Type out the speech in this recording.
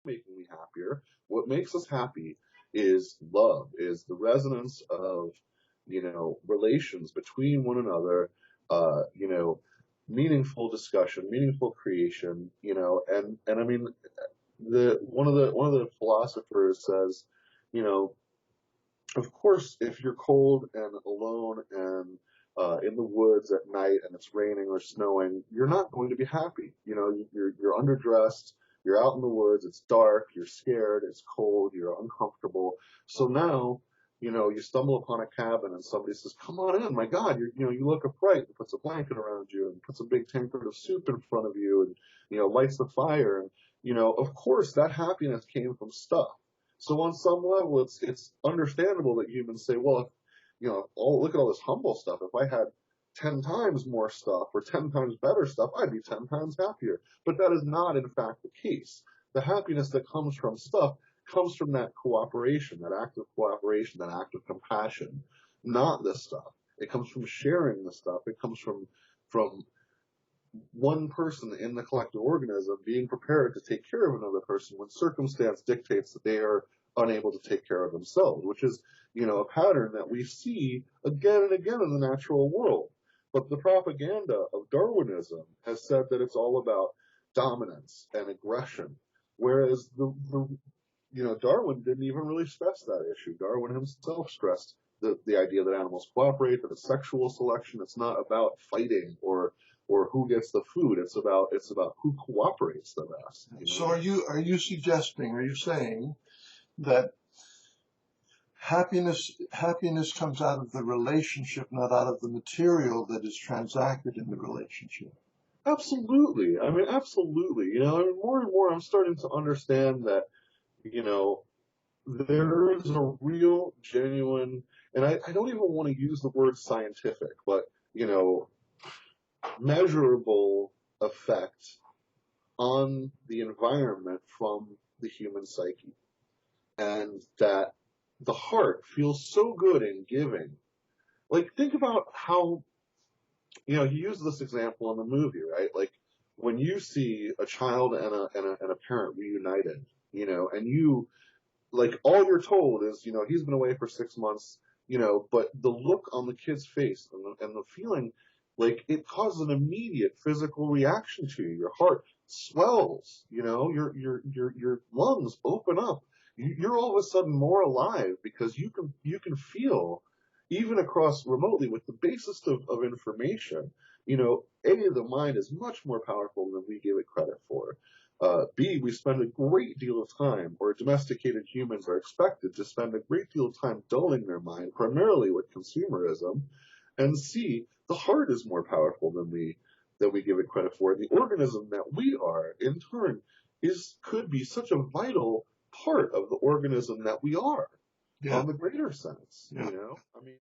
making me happier. What makes us happy is love, is the resonance of, relations between one another, meaningful discussion, meaningful creation, and I mean, one of the philosophers says, you know, of course, if you're cold and alone and in the woods at night and it's raining or snowing, you're not going to be happy. You're underdressed, you're out in the woods, it's dark, you're scared, it's cold, you're uncomfortable. So now, you stumble upon a cabin and somebody says, "Come on in, my God, you look upright," and puts a blanket around you and puts a big tankard of soup in front of you and lights the fire. And of course, that happiness came from stuff. So on some level, it's understandable that humans say, well, if, look at all this humble stuff. If I had 10 times more stuff or 10 times better stuff, I'd be 10 times happier. But that is not, in fact, the case. The happiness that comes from stuff comes from that cooperation, that act of cooperation, that act of compassion, not this stuff. It comes from sharing the stuff. It comes from one person in the collective organism being prepared to take care of another person when circumstance dictates that they are unable to take care of themselves, which is, a pattern that we see again and again in the natural world. But the propaganda of Darwinism has said that it's all about dominance and aggression, whereas Darwin didn't even really stress that issue. Darwin himself stressed the idea that animals cooperate, that it's sexual selection. It's not about fighting or who gets the food. It's about who cooperates the best. So are you saying that happiness comes out of the relationship, not out of the material that is transacted in the relationship? Absolutely. I mean, absolutely. More and more I'm starting to understand that, there is a real, genuine, and I don't even want to use the word scientific, but, measurable effect on the environment from the human psyche. And that the heart feels so good in giving. Like, think about how, he used this example in the movie, right? Like, when you see a child and a parent reunited, and like, all you're told is, he's been away for 6 months, but the look on the kid's face and the feeling, like, it causes an immediate physical reaction to you. Your heart swells, your lungs open up. You're all of a sudden more alive because you can feel, even across remotely with the basest of information, the mind is much more powerful than we give it credit for. B, we spend a great deal of time, or domesticated humans are expected to spend a great deal of time dulling their mind, primarily with consumerism. And C, the heart is more powerful than we give it credit for. And the organism that we are, in turn, could be such a vital part of the organism that we are, Yeah. on the greater sense. Yeah. I mean.